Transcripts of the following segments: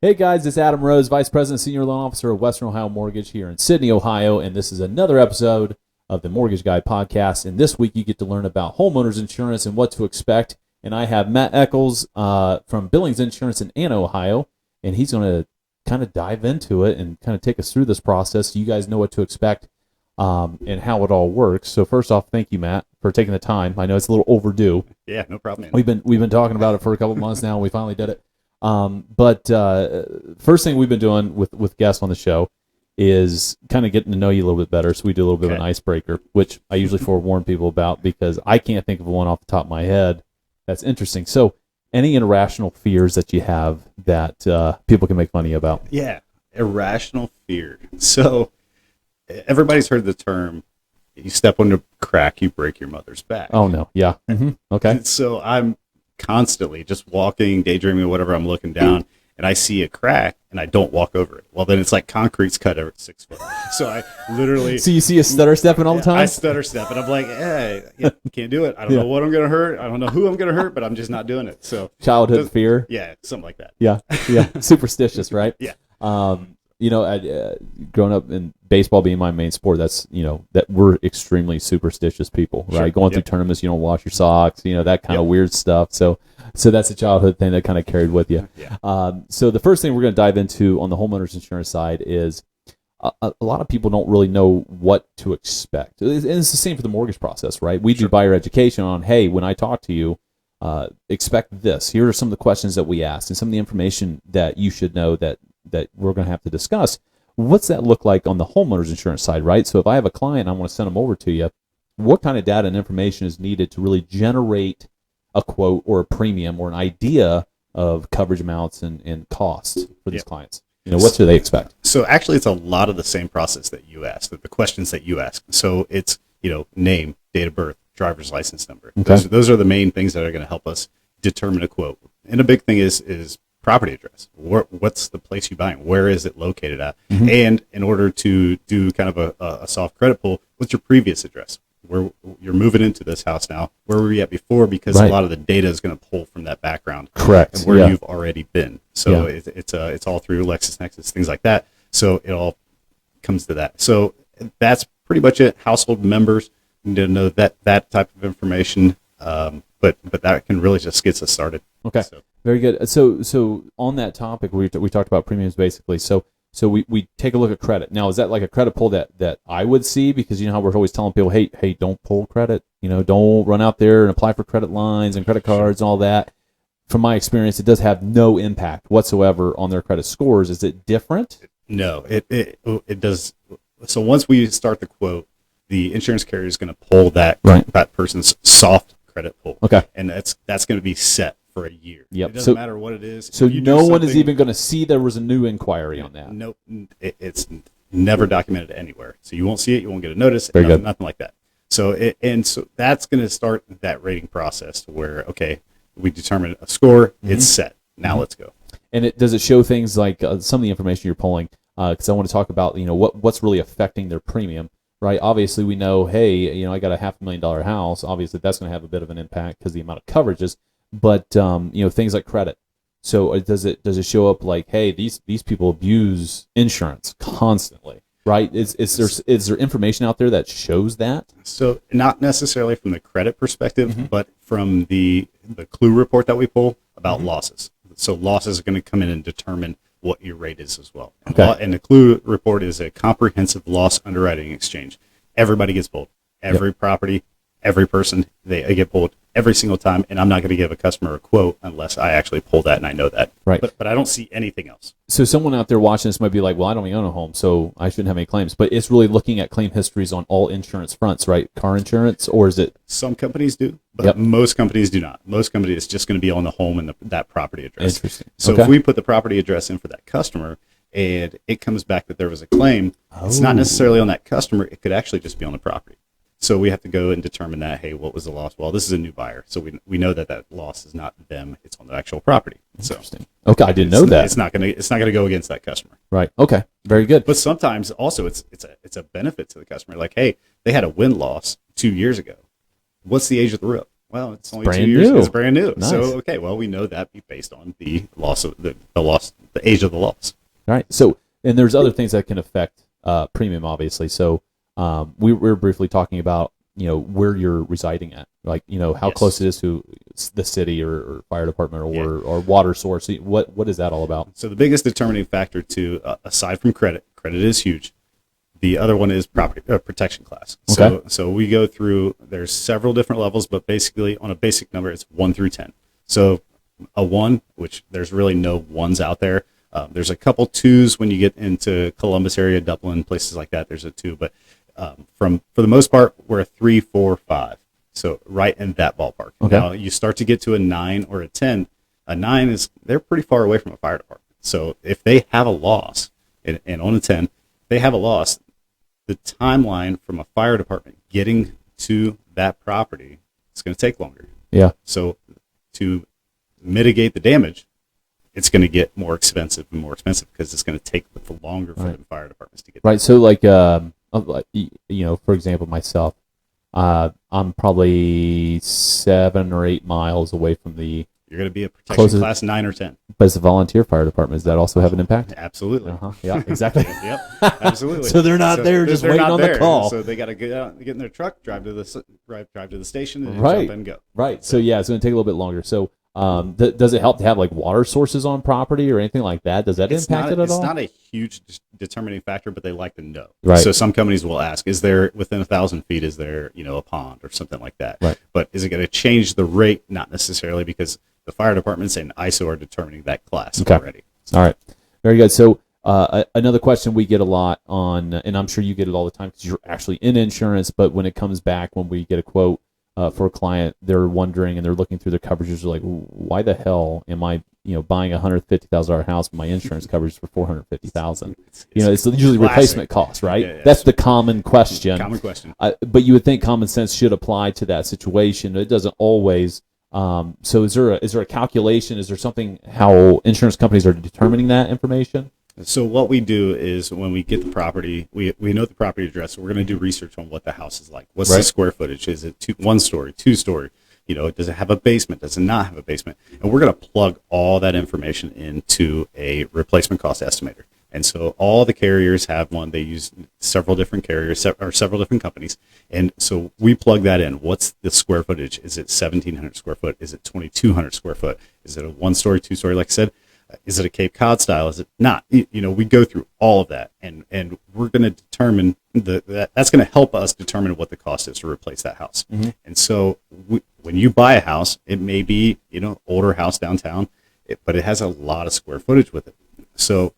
Hey guys, it's Adam Rose, Vice President, Senior Loan Officer of Western Ohio Mortgage here in Sydney, Ohio, and this is another episode of the Mortgage Guy podcast. And this week you get to learn about homeowners insurance and what to expect. And I have Matt Echols from Billings Insurance in Anna, Ohio, and he's going to kind of dive into it and kind of take us through this process so you guys know what to expect and how it all works. So first off, thank you, Matt, for taking the time. I know it's a little overdue. Yeah, no problem, man. We've been talking about it for a couple months now, and we finally did it. But first thing we've been doing with guests on the show is kind of getting to know you a little bit better. So we do a little bit of an icebreaker, which I usually forewarn people about because I can't think of one off the top of my head that's interesting. So any irrational fears that you have that people can make funny about? Yeah, irrational fear. So everybody's heard the term, you step on a crack, you break your mother's back. Oh, no. Yeah. Mm-hmm. Okay. So I'm constantly just walking, daydreaming, whatever, I'm looking down and I see a crack and I don't walk over it. Well, then it's like concrete's cut every 6 foot. So I literally... So you see a stutter stepping all the time? I stutter step and I'm like, hey, can't do it. I don't know what I'm going to hurt. I don't know who I'm going to hurt, but I'm just not doing it. So childhood fear? Yeah, something like that. Yeah. Superstitious, right? Yeah. Growing up in baseball being my main sport, that's, that we're extremely superstitious people, right? Sure. Going through tournaments, you don't wash your socks, that kind of weird stuff. So that's a childhood thing that kind of carried with you. Yeah. So the first thing we're going to dive into on the homeowners insurance side is a lot of people don't really know what to expect. And it's the same for the mortgage process, right? We do buyer education on, hey, when I talk to you, expect this. Here are some of the questions that we asked and some of the information that you should know that we're going to have to discuss. What's that look like on the homeowners insurance side, right? So if I have a client, I want to send them over to you, what kind of data and information is needed to really generate a quote or a premium or an idea of coverage amounts and costs for these clients? What should they expect? So actually, it's a lot of the same process that you asked, the questions that you ask. So it's, name, date of birth, driver's license number. Okay. Those are the main things that are going to help us determine a quote. And a big thing is property address. What's the place you're buying? Where is it located at? Mm-hmm. And in order to do kind of a soft credit pull, what's your previous address? Where you're moving into this house now, where were you at before? Because a lot of the data is going to pull from that background. Correct. And where you've already been. So it's all through LexisNexis, things like that. So it all comes to that. So that's pretty much it. Household members need to know that type of information. But that can really just get us started. Okay. Very good. So on that topic, we talked about premiums basically. So we take a look at credit. Now, is that like a credit pull that I would see? Because you know how we're always telling people, hey, don't pull credit. Don't run out there and apply for credit lines and credit cards and all that. From my experience, it does have no impact whatsoever on their credit scores. Is it different? No, it does. So once we start the quote, the insurance carrier is going to pull that person's soft credit pull. Okay. And that's going to be set for a year. Yep. It doesn't matter what it is. So no one is even going to see there was a new inquiry on that. Nope. It's never documented anywhere. So you won't see it. You won't get a notice. Very good. Nothing like that. So that's going to start that rating process to where, okay, we determine a score. Mm-hmm. It's set. Now let's go. And does it show things like some of the information you're pulling? Because I want to talk about what's really affecting their premium. Right. Obviously, we know, hey, I got a $500,000 house. Obviously, that's going to have a bit of an impact because the amount of coverages. But things like credit. So does it show up like, hey, these people abuse insurance constantly, right? Is there information out there that shows that? So not necessarily from the credit perspective, but from the clue report that we pull about losses. So losses are going to come in and determine what your rate is as well. Okay. And the clue report is a comprehensive loss underwriting exchange. Everybody gets pulled. Every property, every person, they get pulled every single time, and I'm not going to give a customer a quote unless I actually pull that and I know that. Right. But I don't see anything else. So someone out there watching this might be like, well, I don't even own a home, so I shouldn't have any claims. But it's really looking at claim histories on all insurance fronts, right? Car insurance, or is it? Some companies do, but most companies do not. Most companies, it's just going to be on the home and that property address. Interesting. So if we put the property address in for that customer and it comes back that there was a claim, it's not necessarily on that customer. It could actually just be on the property. So we have to go and determine that, hey, what was the loss? Well, this is a new buyer. So we know that loss is not them. It's on the actual property. Interesting. Okay, I didn't know that. It's not gonna go against that customer. Right. Okay. Very good. But sometimes also it's a benefit to the customer. Like, hey, they had a wind loss 2 years ago. What's the age of the roof? Well, it's only brand 2 years. new. It's brand new. Nice. So, okay, well, we know that based on the loss of the age of the loss. All right. So, and there's other things that can affect premium, obviously. So, we were briefly talking about, where you're residing at, like, how Yes. close it is to the city or fire department or water source. What is that all about? So the biggest determining factor aside from credit is huge. The other one is property protection class. Okay. So we go through, there's several different levels, but basically on a basic number, it's 1 through 10. So a 1, which there's really no 1s out there. There's a couple 2s when you get into Columbus area, Dublin, places like that. There's a 2, but for the most part, we're a 3, 4, 5. So right in that ballpark. Okay. Now you start to get to a 9 or a 10. A 9 they're pretty far away from a fire department. So if they have a loss, and on a 10, they have a loss, the timeline from a fire department getting to that property is going to take longer. Yeah. So to mitigate the damage, it's going to get more expensive and more expensive because it's going to take longer for the fire departments to get Right. So like, for example, myself, I'm probably 7 or 8 miles away from the You're going to be a protection closest class 9 or 10. But it's a volunteer fire department. Does that also have an impact? Absolutely. Yeah, exactly. Yep, absolutely. So they're not there just waiting on the call. So they got to get out, get in their truck, drive to the station, and Right. jump in and go. Right. So yeah, it's going to take a little bit longer. So does it help to have like water sources on property or anything like that? Does that impact it at all? It's not a huge determining factor, but they like to know. Right. So some companies will ask, is there within 1,000 feet, is there, a pond or something like that? Right. But is it going to change the rate? Not necessarily, because the fire departments and ISO are determining that class already. All right. Very good. So another question we get a lot on, and I'm sure you get it all the time because you're actually in insurance, but when it comes back, when we get a quote for a client, they're wondering and they're looking through their coverages, they're like, why the hell am I buying a $150,000 house when my insurance coverage is for $450,000? It's usually classic. Replacement cost, right? Yeah, That's the common question. Common question. But you would think common sense should apply to that situation. It doesn't always. So is there a calculation? Is there something how insurance companies are determining that information? So what we do is when we get the property, we know the property address. So we're going to do research on what the house is like. What's the square footage? Is it 1 story, 2 story? Does it have a basement? Does it not have a basement? And we're going to plug all that information into a replacement cost estimator. And so all the carriers have one. They use several different carriers or several different companies. And so we plug that in. What's the square footage? Is it 1,700 square foot? Is it 2,200 square foot? Is it a 1 story, 2 story, like I said? Is it a Cape Cod style? Is it not? We go through all of that, and we're going to determine that's going to help us determine what the cost is to replace that house. Mm-hmm. And so when you buy a house, it may be older house downtown, but it has a lot of square footage with it. So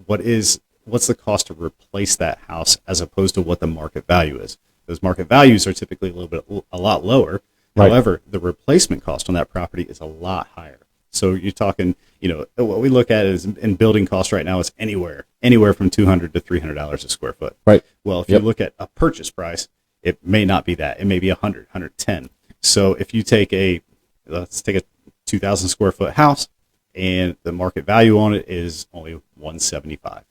what's the cost to replace that house as opposed to what the market value is? Those market values are typically a lot lower. Right. However, the replacement cost on that property is a lot higher. So you're talking, what we look at is in building costs right now is anywhere from $200 to $300 a square foot. Right. Well, if you look at a purchase price, it may not be that. It may be 100, 110. So if you let's take a 2,000 square foot house, and the market value on it is only 175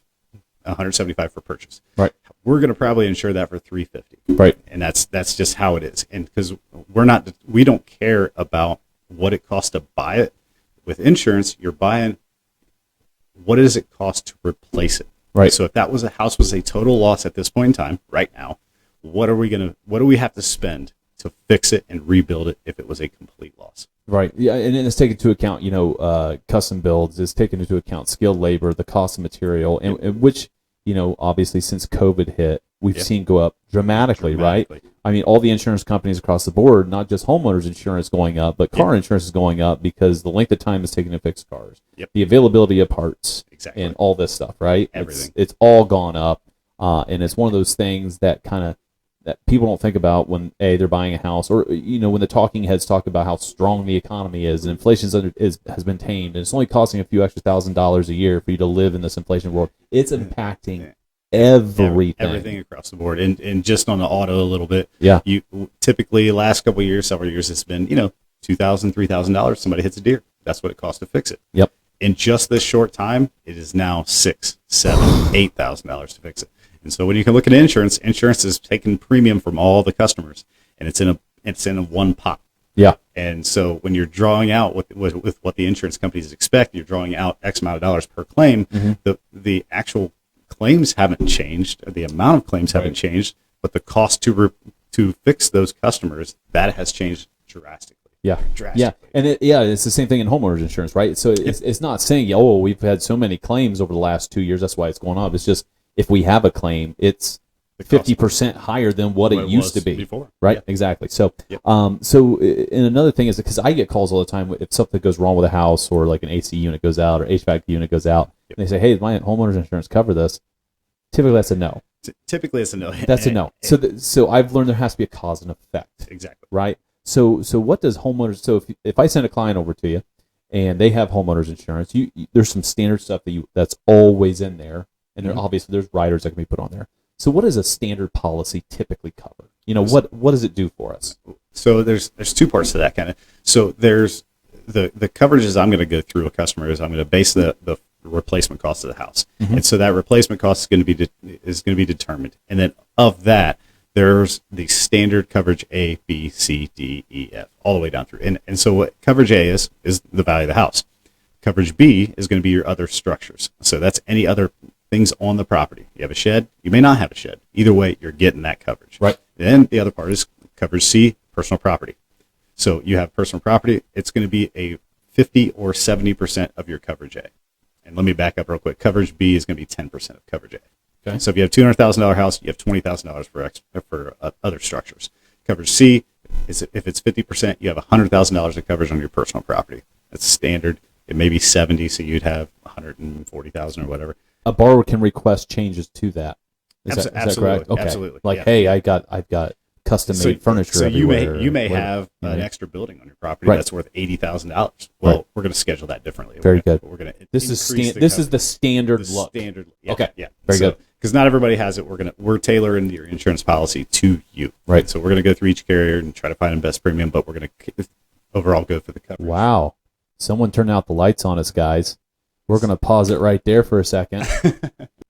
for purchase. Right. We're going to probably insure that for $350. Right. And that's just how it is. And because we don't care about what it costs to buy it. With insurance, you're buying, what does it cost to replace it? Right. So if that house was a total loss at this point in time, right now, what do we have to spend to fix it and rebuild it if it was a complete loss? Right. Yeah, and it's taken into account, custom builds, it's taken into account skilled labor, the cost of material, and which, obviously since COVID hit, we've seen go up dramatically, right? I mean, all the insurance companies across the board, not just homeowners insurance going up, but car insurance is going up because the length of time it's taking to fix cars, the availability of parts, and all this stuff, right? Everything. It's all gone up, and it's one of those things that that people don't think about when they're buying a house, or when the talking heads talk about how strong the economy is and inflation has been tamed, and it's only costing a few extra $1,000s a year for you to live in this inflation world. It's impacting everything across the board, and just on the auto a little bit. Yeah, you typically last several years, it's been $2,000, $3,000. Somebody hits a deer. That's what it costs to fix it. Yep. In just this short time, it is now $6,000, $7,000, $8,000 to fix it. And so when you can look at insurance is taking premium from all the customers, and it's in it's in one pot. Yeah. And so when you're drawing out with what the insurance companies expect, you're drawing out X amount of dollars per claim. The actual claims haven't changed, or the amount of claims haven't changed, but the cost to fix those customers, that has changed drastically. Yeah. Drastically. And it's the same thing in homeowners insurance, right? So it's not saying, oh, we've had so many claims over the last 2 years, that's why it's going up. It's just, if we have a claim, it's 50% higher than what it used to be before. Right? Yeah. Exactly. So, and another thing is, because I get calls all the time if something goes wrong with a house, or like an AC unit goes out or HVAC unit goes out, and they say, hey, does my homeowner's insurance cover this? Typically that's a no. Typically it's a no. That's a no. So I've learned there has to be a cause and effect. Exactly. Right? So what does homeowners, so if I send a client over to you and they have homeowners insurance, there's some standard stuff that's always in there, and obviously there's riders that can be put on there. So what does a standard policy typically cover? What does it do for us? So there's two parts to that kind of. So there's the coverages I'm going to go through with customers. I'm going to base the replacement cost of the house, and so that replacement cost is going to be determined. And then of that, there's the standard coverage A, B, C, D, E, F, all the way down through. And so what coverage A is the value of the house. Coverage B is going to be your other structures. So that's any other things on the property. You have a shed, you may not have a shed. Either way, you're getting that coverage. Right. Then the other part is coverage C, personal property. So you have personal property, it's going to be a 50 or 70% of your coverage A. And let me back up real quick. Coverage B is going to be 10% of coverage A. Okay. So if you have $200,000 house, you have $20,000 for other structures. Coverage C is, if it's 50%, you have $100,000 of coverage on your personal property. That's standard. It may be 70, so you'd have 140,000 or whatever. A borrower can request changes to that. Is that correct? Okay. Absolutely. Like, hey, I've got custom-made furniture. So everywhere, you may have an extra building on your property that's worth $80,000. Well, we're going to schedule that differently. Very good. We're going to this is the standard look. Standard. Yeah, okay. Yeah. Very good. Because not everybody has it. We're tailoring your insurance policy to you. Right. So we're going to go through each carrier and try to find the best premium, but we're going to overall go for the coverage. Wow. Someone turned out the lights on us, guys. We're going to pause it right there for a second.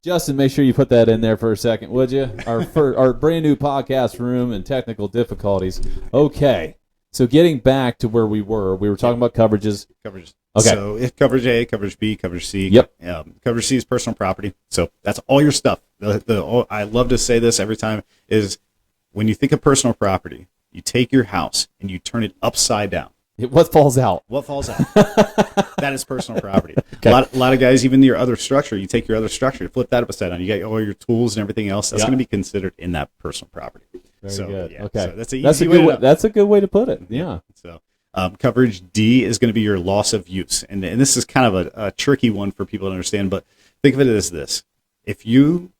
Justin, make sure you put that in there for a second, would you? Our brand new podcast room and technical difficulties. Okay. So getting back to where we were talking about coverages. Coverages. Okay. So if coverage A, coverage B, coverage C. Yep. Coverage C is personal property. So that's all your stuff. I love to say this every time is when you think of personal property, you take your house and you turn it upside down. What falls out? What falls out? That is personal property. Okay. A lot of guys, even your other structure, you take your other structure, you flip that upside down. You get all your tools and everything else. That's going to be considered in that personal property. Very good. Yeah, okay. So that's a good way. That's a good way to put it. Yeah. So coverage D is going to be your loss of use, and this is kind of a tricky one for people to understand. But think of it as this: if you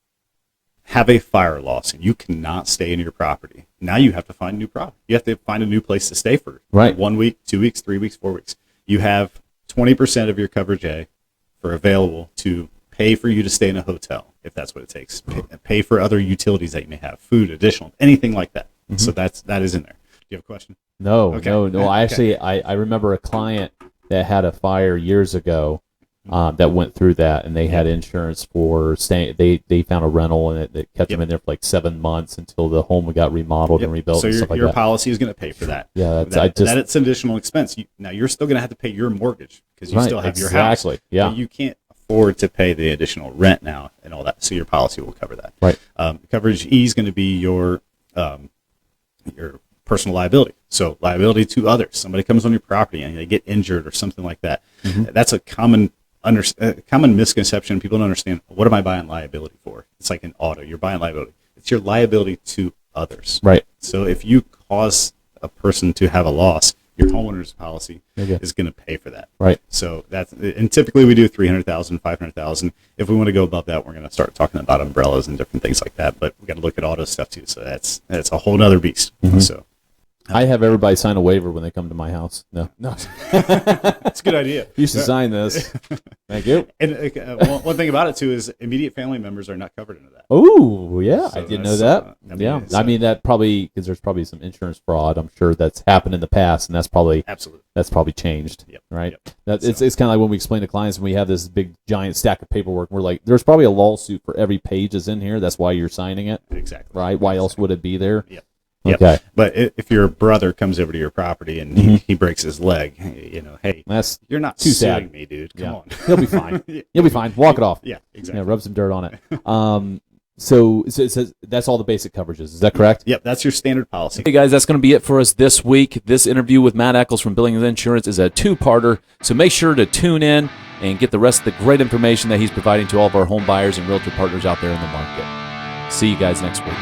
have a fire loss and you cannot stay in your property, now you have to find a new property. You have to find a new place to stay for 1 week, 2 weeks, 3 weeks, 4 weeks. You have 20% of your coverage A for available to pay for you to stay in a hotel, if that's what it takes. Pay for other utilities that you may have, food, additional, anything like that. Mm-hmm. So that is in there. Do you have a question? No. I remember a client that had a fire years ago that went through that, and they had insurance for staying. They found a rental, and it kept them in there for like 7 months until the home got remodeled and rebuilt. So and stuff like your that. policy is going to pay for that. Yeah, that's an additional expense. Now you're still going to have to pay your mortgage because you still have your house. Exactly. Yeah. But you can't afford to pay the additional rent now and all that. So your policy will cover that. Right. Coverage E is going to be your personal liability. So liability to others. Somebody comes on your property and they get injured or something like that. Mm-hmm. That's a common misconception. People don't understand, what am I buying liability for? It's like an auto. You're buying liability. It's your liability to others. Right. So if you cause a person to have a loss, your homeowner's policy is going to pay for that. Right. So and typically we do 300,000, 500,000. If we want to go above that, we're going to start talking about umbrellas and different things like that. But we got to look at auto stuff too. So that's a whole other beast. Mm-hmm. So I have everybody sign a waiver when they come to my house. No. That's a good idea. You should sign this. Thank you. And one thing about it too is immediate family members are not covered under that. Oh, yeah. So I didn't know that. I mean that probably, because there's probably some insurance fraud. I'm sure that's happened in the past, and that's probably changed. Yep. Right. Yep. It's kind of like when we explain to clients, when we have this big giant stack of paperwork, we're like, there's probably a lawsuit for every page that's in here. That's why you're signing it. Exactly. Right. Why else would it be there? Yep. Yep. Okay. But if your brother comes over to your property and he breaks his leg, hey, That's you're not too suing sad. me, dude. Come on. He'll be fine. He'll be fine. Walk it off. Yeah, exactly. Rub some dirt on it. So it says that's all the basic coverages. Is that correct? Yep, that's your standard policy. Hey guys, that's going to be it for us this week. This interview with Matt Echols from Billings Insurance is a two-parter, so make sure to tune in and get the rest of the great information that he's providing to all of our home buyers and realtor partners out there in the market. See you guys next week.